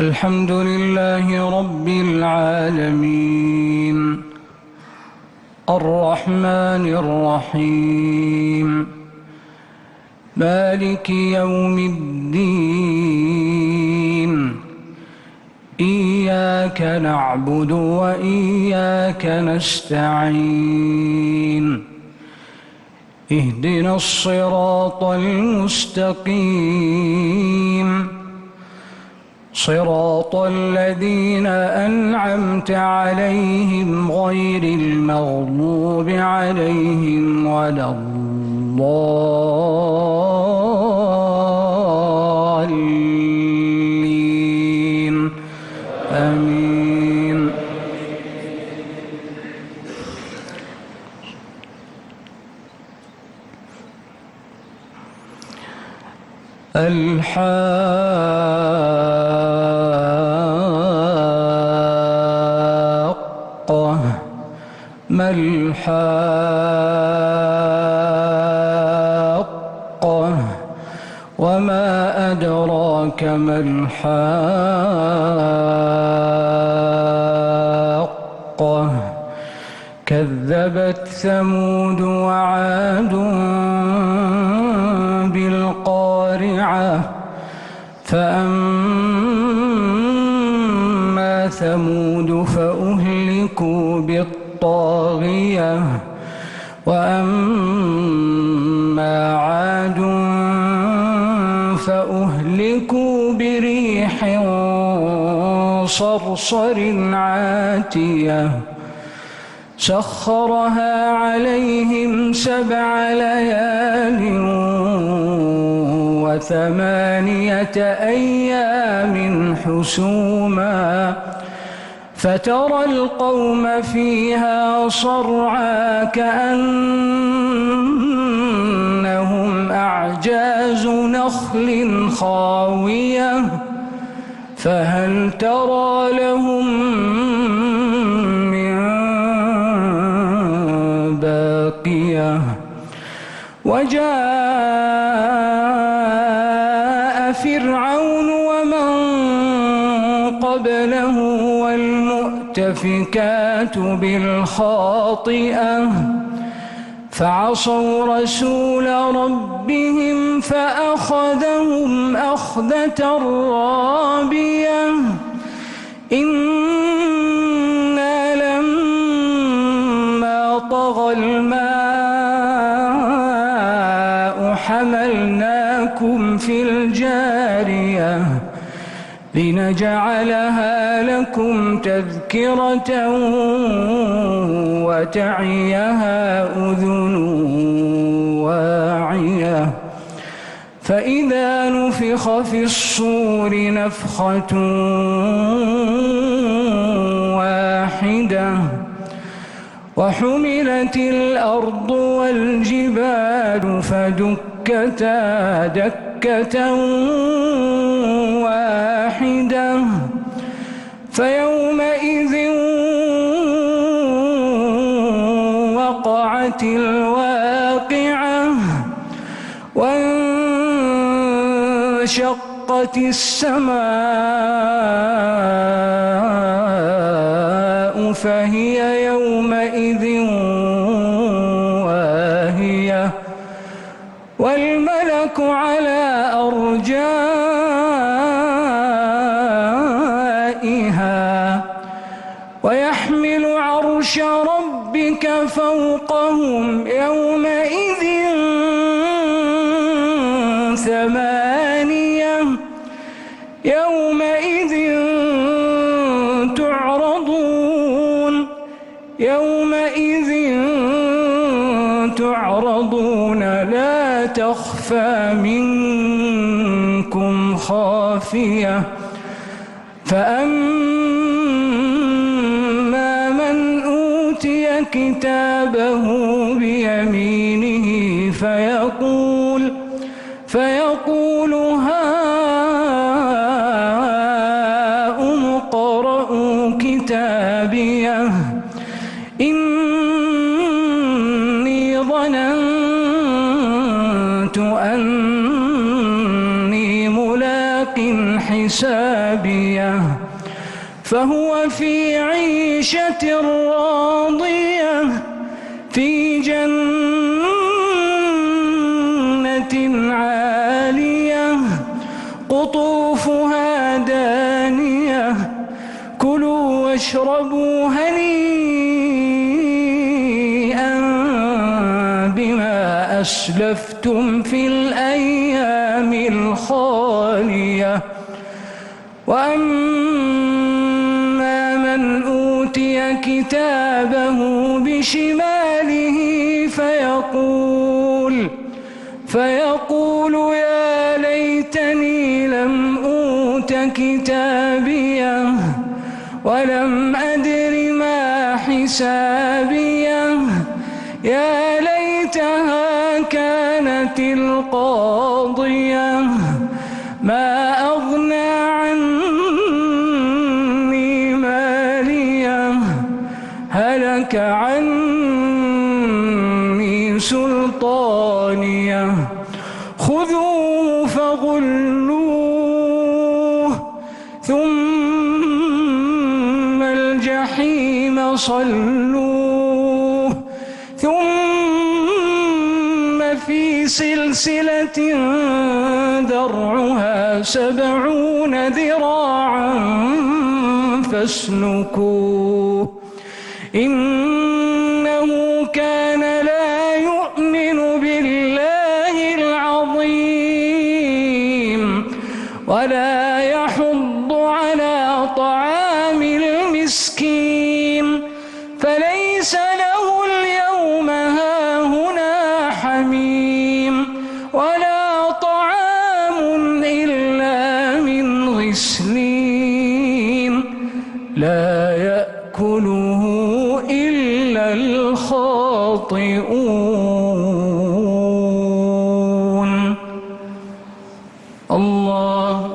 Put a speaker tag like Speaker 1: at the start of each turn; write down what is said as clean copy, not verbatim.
Speaker 1: الحمد لله رب العالمين الرحمن الرحيم مالك يوم الدين إياك نعبد وإياك نستعين اهدنا الصراط المستقيم صراط الذين أنعمت عليهم غير المغضوب عليهم ولا الضالين آمين. الحاقة ما الحاقة وما أدراك ما الحاقة كذبت ثمود وعاد بالقارعة فأما ثمود فأهلكوا بالطاغية وأما عاد فأهلكوا بريح صرصر عاتية سخرها عليهم 7 ليال و8 أيام حسوما فترى القوم فيها صرعى كأنهم أعجاز نخل خاوية فهل ترى لهم من باقية وجاء فرعون ومن قبله والمؤتفكات بالخاطئة فعصوا رسول ربهم فأخذهم أخذة رابية إنا لما طغى الماء حملناكم في الجارية لنجعلها لكم تذكرة وتعيها أذن واعية فإذا نفخ في الصور نفخة واحدة وحملت الأرض والجبال فدكتا دكة واحدة فيومئذ وقعت الواقعة وانشقت السماء فهي يومئذ واهية والملك على أرجائها ويحمل عرش ربك فوقهم يومئذ 8 يومئذ تعرضون لا تخفى منكم خافية فأما من أوتي كتابه بيمينه فيقول هاؤم اقرءوا كتابيه إني ظننت أني ملاق رزاق حسابيه فهو في عيشة راضية في جنة عالية قطوفها دانية كلوا واشربوا هنيئا بما أسلفتم في الأيام الخالية وأما من أوتي كتابه بشماله فيقول يا ليتني لم أوت كتابيه ولم أدر ما حسابيه يا ليتها كانت القاضية ما أغنى عني ماليه هلك عني سلطانيه خذوه فغلوه ثم الجحيم صلوه ثم في سلسلة ذرعها 70 ذراعا فاسلكوه إنه كان لا يؤمن بالله العظيم ولا يحض على طعام المسكين فليس له اليوم هاهنا حميم ولا طعام إلا من غسلين لا يأكله إلا الخاطئون الله